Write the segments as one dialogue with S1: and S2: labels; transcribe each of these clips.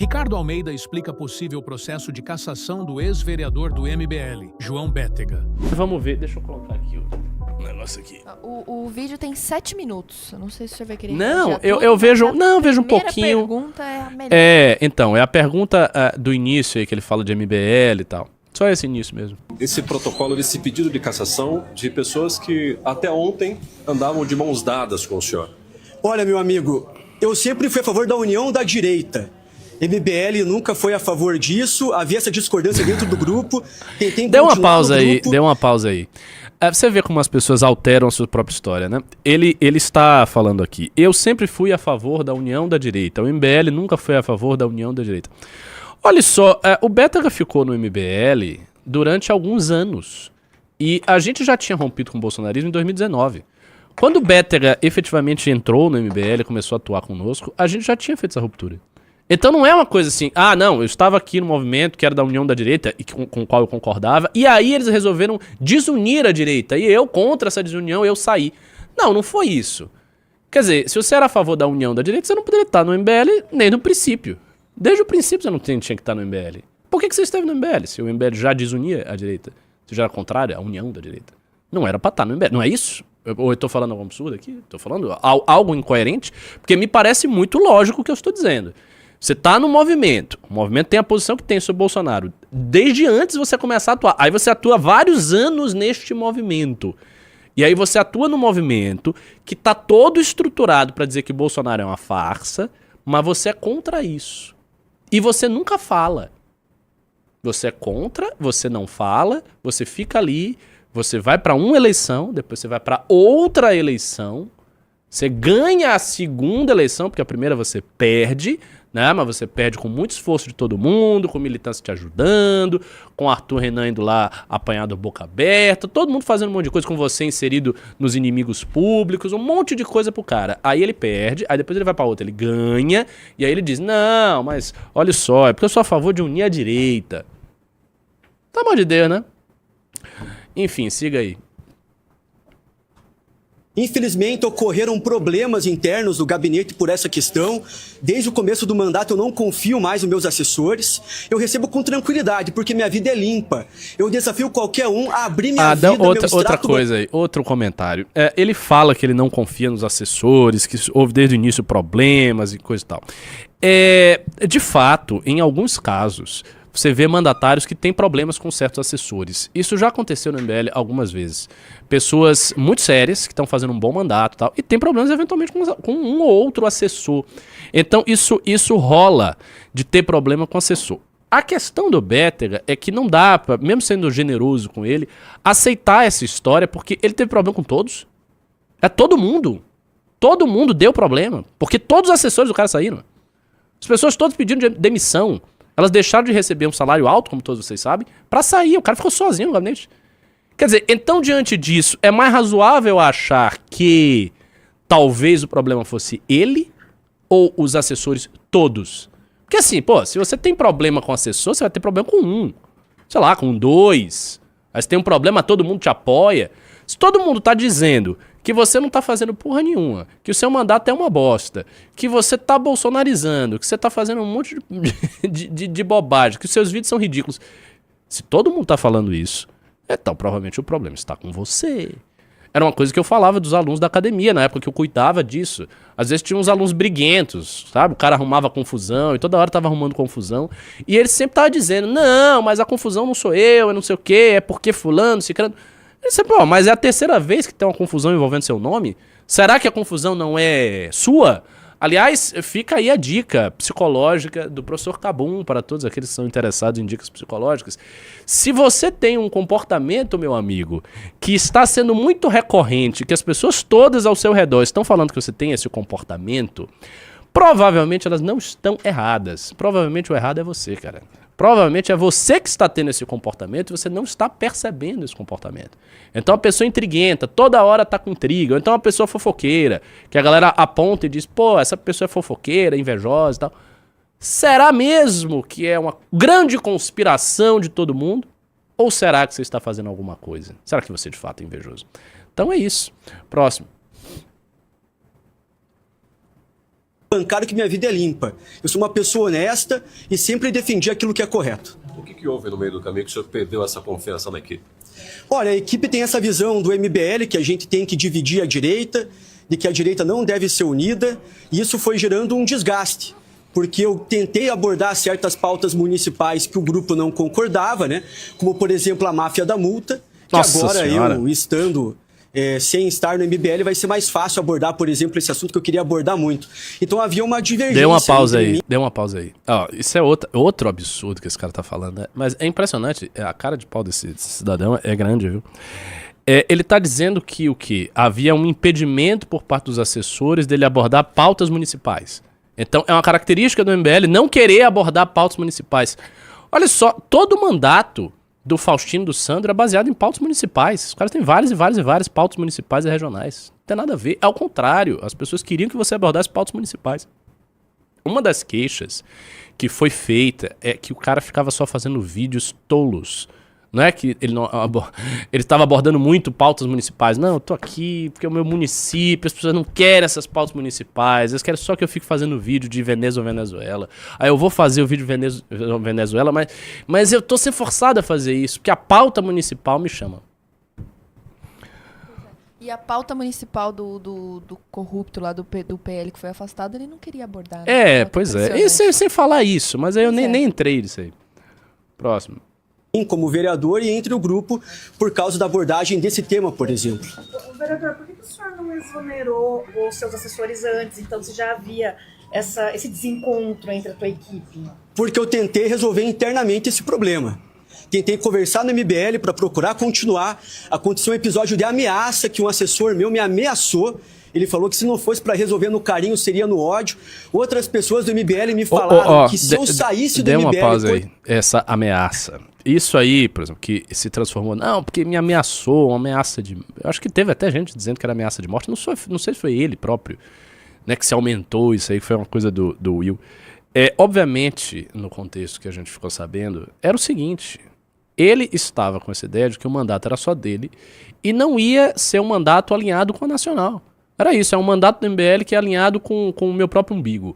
S1: Ricardo Almeida explica possível processo de cassação do ex-vereador do MBL, João Bétega.
S2: Vamos ver, deixa eu colocar aqui o negócio aqui.
S3: O vídeo tem 7 minutos. Eu não sei se você vai querer.
S2: Não, eu vejo. Não, eu vejo um pouquinho.
S3: A pergunta é a melhor.
S2: Então, é a pergunta do início aí que ele fala de MBL e tal. Só esse início mesmo.
S4: Esse protocolo, esse pedido de cassação de pessoas que até ontem andavam de mãos dadas com o senhor.
S5: Olha, meu amigo, eu sempre fui a favor da união da direita. MBL nunca foi a favor disso, havia essa discordância dentro do grupo.
S2: Dê uma pausa aí. Você vê como as pessoas alteram a sua própria história, né? Ele está falando aqui, eu sempre fui a favor da união da direita, o MBL nunca foi a favor da união da direita. Olha só, o Bétega ficou no MBL durante alguns anos, e a gente já tinha rompido com o bolsonarismo em 2019. Quando o Bétega efetivamente entrou no MBL e começou a atuar conosco, a gente já tinha feito essa ruptura. Então não é uma coisa assim, não, eu estava aqui no movimento que era da União da Direita, e com o qual eu concordava, e aí eles resolveram desunir a direita, e eu, contra essa desunião, eu saí. Não foi isso. Quer dizer, se você era a favor da União da Direita, você não poderia estar no MBL nem no princípio. Desde o princípio você não tinha que estar no MBL. Por que você esteve no MBL, se o MBL já desunia a direita? Se já era contrário à União da Direita? Não era pra estar no MBL, não é isso? Ou eu tô falando algo absurdo aqui? Tô falando algo incoerente? Porque me parece muito lógico o que eu estou dizendo. Você tá no movimento, o movimento tem a posição que tem sobre o Bolsonaro. Desde antes você começar a atuar. Aí você atua vários anos neste movimento. E aí você atua no movimento que tá todo estruturado para dizer que Bolsonaro é uma farsa, mas você é contra isso. E você nunca fala. Você é contra, você não fala, você fica ali, você vai para uma eleição, depois você vai para outra eleição, você ganha a segunda eleição, porque a primeira você perde, né? Mas você perde com muito esforço de todo mundo, com militância te ajudando, com Arthur Renan indo lá apanhado boca aberta, todo mundo fazendo um monte de coisa, com você inserido nos inimigos públicos, um monte de coisa pro cara. Aí ele perde, aí depois ele vai pra outra, ele ganha, e aí ele diz, não, mas olha só, é porque eu sou a favor de unir a direita. Tá bom de Deus, né? Enfim, siga aí.
S5: Infelizmente, ocorreram problemas internos do gabinete por essa questão. Desde o começo do mandato, eu não confio mais nos meus assessores. Eu recebo com tranquilidade, porque minha vida é limpa. Eu desafio qualquer um a abrir minha vida,
S2: outra coisa aí, outro comentário. Ele fala que ele não confia nos assessores, que houve desde o início problemas e coisa e tal. De fato, em alguns casos, você vê mandatários que têm problemas com certos assessores. Isso já aconteceu no MBL algumas vezes. Pessoas muito sérias, que estão fazendo um bom mandato e tal, e tem problemas eventualmente com um ou outro assessor. Então isso rola de ter problema com assessor. A questão do Bétega é que não dá pra, mesmo sendo generoso com ele, aceitar essa história, porque ele teve problema com todos. É todo mundo. Todo mundo deu problema, porque todos os assessores do cara saíram. As pessoas todas pediram demissão. Elas deixaram de receber um salário alto, como todos vocês sabem, pra sair. O cara ficou sozinho no gabinete. Quer dizer, então diante disso, é mais razoável achar que talvez o problema fosse ele ou os assessores todos? Porque assim, se você tem problema com assessor, você vai ter problema com um. Sei lá, com dois. Aí você tem um problema, todo mundo te apoia. Se todo mundo tá dizendo que você não tá fazendo porra nenhuma, que o seu mandato é uma bosta, que você tá bolsonarizando, que você tá fazendo um monte de bobagem, que os seus vídeos são ridículos. Se todo mundo tá falando isso, então provavelmente o problema está com você. Era uma coisa que eu falava dos alunos da academia, na época que eu cuidava disso. Às vezes tinha uns alunos briguentos, sabe? O cara arrumava confusão e toda hora tava arrumando confusão. E ele sempre tava dizendo, não, mas a confusão não sou eu não sei o quê, é porque fulano, ciclano... Mas é a terceira vez que tem uma confusão envolvendo seu nome? Será que a confusão não é sua? Aliás, fica aí a dica psicológica do professor Cabum para todos aqueles que são interessados em dicas psicológicas. Se você tem um comportamento, meu amigo, que está sendo muito recorrente, que as pessoas todas ao seu redor estão falando que você tem esse comportamento, provavelmente elas não estão erradas. Provavelmente o errado é você, cara. Provavelmente é você que está tendo esse comportamento e você não está percebendo esse comportamento. Então a pessoa intriguenta, toda hora tá com intriga. Ou então a pessoa fofoqueira, que a galera aponta e diz, essa pessoa é fofoqueira, invejosa e tal. Será mesmo que é uma grande conspiração de todo mundo? Ou será que você está fazendo alguma coisa? Será que você de fato é invejoso? Então é isso. Próximo.
S5: bancário que minha vida é limpa. Eu sou uma pessoa honesta e sempre defendi aquilo que é correto.
S4: O que houve no meio do caminho que o senhor perdeu essa confiança na equipe?
S5: Olha, a equipe tem essa visão do MBL que a gente tem que dividir a direita, de que a direita não deve ser unida, e isso foi gerando um desgaste. Porque eu tentei abordar certas pautas municipais que o grupo não concordava, né? Como, por exemplo, a máfia da multa, que
S2: Nossa
S5: agora
S2: Senhora.
S5: eu, estando sem estar no MBL, vai ser mais fácil abordar, por exemplo, esse assunto que eu queria abordar muito. Então havia uma divergência.
S2: Dê uma pausa
S5: entre
S2: aí,
S5: mim.
S2: dê uma pausa aí. Ó, isso é outro absurdo que esse cara tá falando, né? Mas é impressionante, a cara de pau desse cidadão é grande, viu? Ele tá dizendo que o quê? Havia um impedimento por parte dos assessores dele abordar pautas municipais. Então é uma característica do MBL não querer abordar pautas municipais. Olha só, todo o mandato do Faustino do Sandro é baseado em pautas municipais. Os caras têm várias pautas municipais e regionais. Não tem nada a ver. Ao contrário, as pessoas queriam que você abordasse pautas municipais. Uma das queixas que foi feita é que o cara ficava só fazendo vídeos tolos. Não é que ele estava abordando muito pautas municipais. Não, eu tô aqui porque é o meu município, as pessoas não querem essas pautas municipais, eles querem só que eu fique fazendo vídeo de Veneza ou Venezuela. Aí eu vou fazer o vídeo de Venezuela, mas eu tô sendo forçado a fazer isso, porque a pauta municipal me chama.
S3: E a pauta municipal do corrupto lá do PL que foi afastado, ele não queria abordar. Né?
S2: Pois é. E sem falar isso, mas aí eu nem entrei nisso aí. Próximo.
S5: Como vereador e entre o grupo por causa da abordagem desse tema, por exemplo.
S6: Vereador, por que o senhor não exonerou os seus assessores antes? Então, se já havia esse desencontro entre a tua equipe?
S5: Porque eu tentei resolver internamente esse problema. Tentei conversar no MBL para procurar continuar. Aconteceu um episódio de ameaça que um assessor meu me ameaçou. Ele falou que se não fosse para resolver no carinho, seria no ódio. Outras pessoas do MBL me falaram que se eu saísse do MBL...
S2: Dê uma pausa aí. Essa ameaça. Isso aí, por exemplo, que se transformou... Não, porque me ameaçou, uma ameaça de... Eu acho que teve até gente dizendo que era ameaça de morte. Não sei se foi ele próprio, né, que se aumentou isso aí, que foi uma coisa do Will. Obviamente, no contexto que a gente ficou sabendo, era o seguinte... Ele estava com essa ideia de que o mandato era só dele e não ia ser um mandato alinhado com a Nacional. Era isso, é um mandato do MBL que é alinhado com o meu próprio umbigo.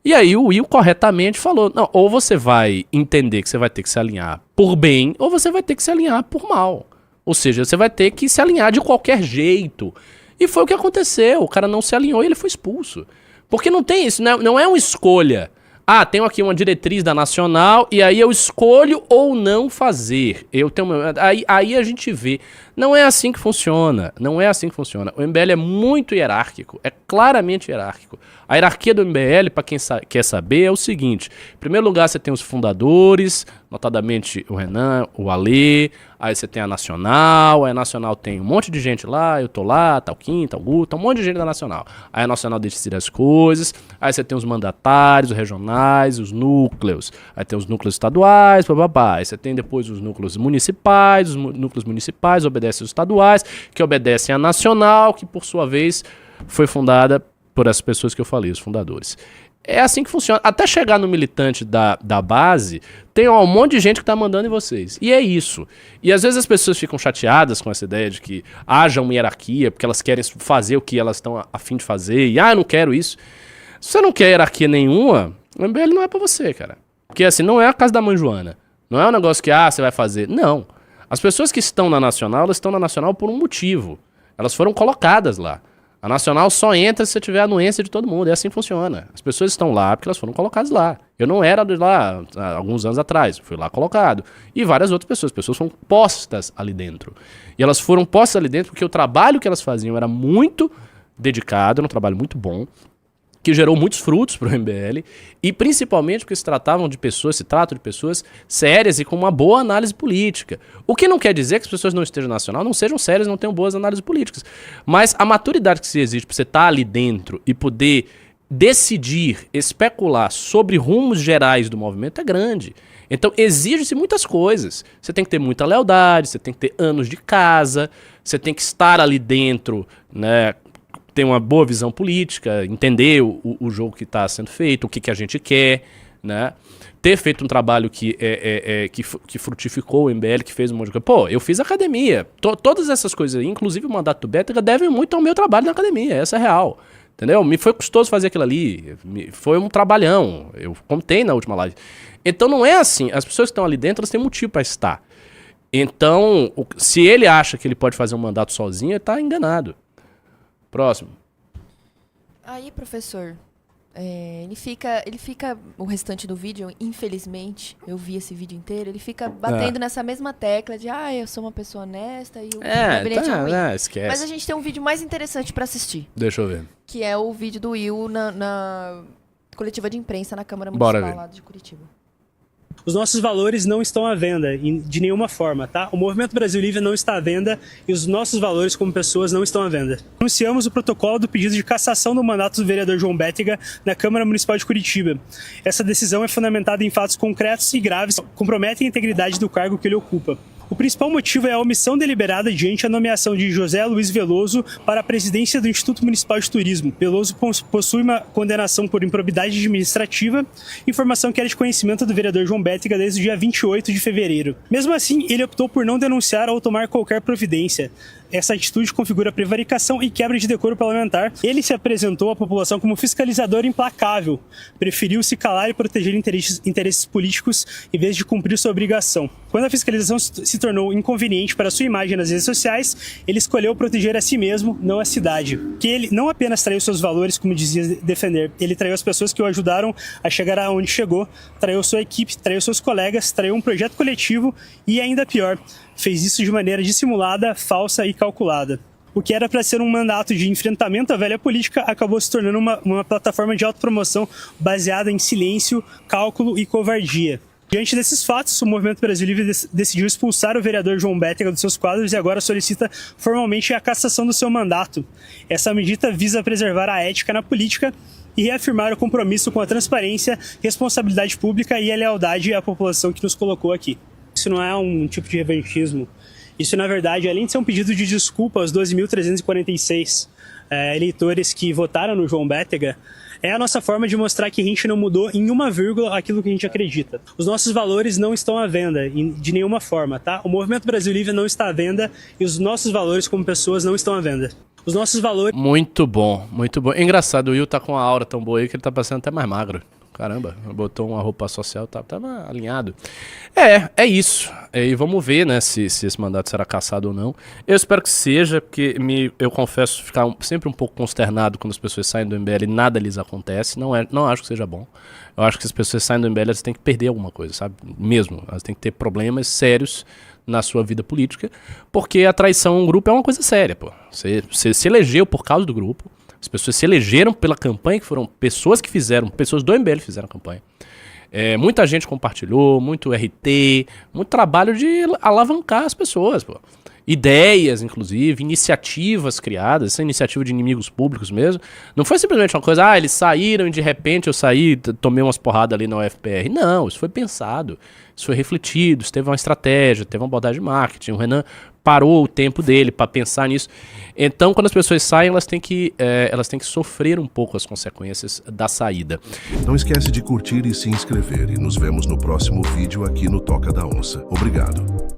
S2: E aí o Will corretamente falou, não, ou você vai entender que você vai ter que se alinhar por bem, ou você vai ter que se alinhar por mal. Ou seja, você vai ter que se alinhar de qualquer jeito. E foi o que aconteceu, o cara não se alinhou e ele foi expulso. Porque não tem isso, não é uma escolha. Ah, tenho aqui uma diretriz da Nacional e aí eu escolho ou não fazer. Aí a gente vê. Não é assim que funciona. Não é assim que funciona. O MBL é muito hierárquico. É claramente hierárquico. A hierarquia do MBL, para quem quer saber, é o seguinte. Em primeiro lugar, você tem os fundadores, notadamente o Renan, o Alê. Aí você tem a Nacional. Aí a Nacional tem um monte de gente lá. Eu tô lá, tá o Kim, tá o Guto, um monte de gente da Nacional. Aí a Nacional decide as coisas. Aí você tem os mandatários, os regionais, os núcleos. Aí tem os núcleos estaduais, bababá. Aí você tem depois os núcleos municipais. Os núcleos municipais obedecem aos estaduais, que obedecem à Nacional, que por sua vez foi fundada por essas pessoas que eu falei, os fundadores. É assim que funciona. Até chegar no militante da base, tem um monte de gente que tá mandando em vocês. E é isso. E às vezes as pessoas ficam chateadas com essa ideia de que haja uma hierarquia, porque elas querem fazer o que elas estão a fim de fazer, e eu não quero isso. Se você não quer hierarquia nenhuma, o MBL não é pra você, cara. Porque assim, não é a casa da mãe Joana. Não é um negócio que, você vai fazer. Não. As pessoas que estão na Nacional, elas estão na Nacional por um motivo. Elas foram colocadas lá. A Nacional só entra se você tiver a anuência de todo mundo. É assim que funciona. As pessoas estão lá porque elas foram colocadas lá. Eu não era de lá há alguns anos atrás. Fui lá colocado. E várias outras pessoas. Pessoas foram postas ali dentro. E elas foram postas ali dentro porque o trabalho que elas faziam era muito dedicado. Era um trabalho muito bom. Que gerou muitos frutos para o MBL, e principalmente porque se tratam de pessoas sérias e com uma boa análise política. O que não quer dizer que as pessoas não estejam na Nacional, não sejam sérias, não tenham boas análises políticas. Mas a maturidade que se exige para você estar ali dentro e poder decidir, especular sobre rumos gerais do movimento é grande. Então exige-se muitas coisas. Você tem que ter muita lealdade, você tem que ter anos de casa, você tem que estar ali dentro, né? Ter uma boa visão política, entender o jogo que está sendo feito, o que a gente quer, né? Ter feito um trabalho que frutificou o MBL, que fez um monte de coisa. Pô, eu fiz academia. Todas essas coisas aí, inclusive o mandato do Bétega, devem muito ao meu trabalho na academia. Essa é real. Entendeu? Me foi custoso fazer aquilo ali. Foi um trabalhão. Eu contei na última live. Então não é assim. As pessoas que estão ali dentro, elas têm motivo para estar. Então, se ele acha que ele pode fazer um mandato sozinho, ele tá enganado. Próximo.
S3: Aí, professor, ele fica o restante do vídeo, infelizmente, eu vi esse vídeo inteiro, ele fica batendo nessa mesma tecla de, eu sou uma pessoa honesta e o gabinete é ruim.
S2: Esquece.
S3: Mas a gente tem um vídeo mais interessante pra assistir.
S2: Deixa eu ver.
S3: Que é o vídeo do Will na coletiva de imprensa na Câmara Municipal lá de Curitiba.
S7: Os nossos valores não estão à venda, de nenhuma forma, tá? O Movimento Brasil Livre não está à venda e os nossos valores como pessoas não estão à venda. Anunciamos o protocolo do pedido de cassação do mandato do vereador João Bétega na Câmara Municipal de Curitiba. Essa decisão é fundamentada em fatos concretos e graves que comprometem a integridade do cargo que ele ocupa. O principal motivo é a omissão deliberada diante a nomeação de José Luiz Veloso para a presidência do Instituto Municipal de Turismo. Veloso possui uma condenação por improbidade administrativa, informação que era de conhecimento do vereador João Bétega desde o dia 28 de fevereiro. Mesmo assim, ele optou por não denunciar ou tomar qualquer providência. Essa atitude configura prevaricação e quebra de decoro parlamentar. Ele se apresentou à população como fiscalizador implacável. Preferiu se calar e proteger interesses políticos em vez de cumprir sua obrigação. Quando a fiscalização se tornou inconveniente para sua imagem nas redes sociais, ele escolheu proteger a si mesmo, não a cidade. Que ele não apenas traiu seus valores, como dizia defender, ele traiu as pessoas que o ajudaram a chegar aonde chegou, traiu sua equipe, traiu seus colegas, traiu um projeto coletivo e, ainda pior, fez isso de maneira dissimulada, falsa e calculada. O que era para ser um mandato de enfrentamento à velha política acabou se tornando uma plataforma de autopromoção baseada em silêncio, cálculo e covardia. Diante desses fatos, o Movimento Brasil Livre decidiu expulsar o vereador João Bétega dos seus quadros e agora solicita formalmente a cassação do seu mandato. Essa medida visa preservar a ética na política e reafirmar o compromisso com a transparência, responsabilidade pública e a lealdade à população que nos colocou aqui. Isso não é um tipo de revanchismo. Isso, na verdade, além de ser um pedido de desculpa aos 12.346 eleitores que votaram no João Bétega, é a nossa forma de mostrar que a gente não mudou em uma vírgula aquilo que a gente acredita. Os nossos valores não estão à venda, de nenhuma forma, tá? O Movimento Brasil Livre não está à venda e os nossos valores como pessoas não estão à venda. Os nossos valores...
S2: Muito bom, muito bom. É engraçado, o Will tá com uma aura tão boa aí que ele tá parecendo até mais magro. Caramba, botou uma roupa social, tá alinhado. É isso. E vamos ver, né, se esse mandato será cassado ou não. Eu espero que seja, porque eu confesso ficar sempre um pouco consternado quando as pessoas saem do MBL e nada lhes acontece. Não acho que seja bom. Eu acho que as pessoas saem do MBL, elas têm que perder alguma coisa, sabe? Mesmo. Elas têm que ter problemas sérios na sua vida política, porque a traição a um grupo é uma coisa séria, pô. Você se elegeu por causa do grupo. As pessoas se elegeram pela campanha, que foram pessoas do MBL fizeram a campanha. Muita gente compartilhou, muito RT, muito trabalho de alavancar as pessoas, pô. Ideias, inclusive, iniciativas criadas, essa iniciativa de inimigos públicos mesmo. Não foi simplesmente uma coisa, eles saíram e de repente eu saí, tomei umas porradas ali na UFPR. Não, isso foi pensado, isso foi refletido, isso teve uma estratégia, teve uma abordagem de marketing. O Renan parou o tempo dele para pensar nisso. Então, quando as pessoas saem, elas têm que sofrer um pouco as consequências da saída.
S8: Não esquece de curtir e se inscrever. E nos vemos no próximo vídeo aqui no Toca da Onça. Obrigado.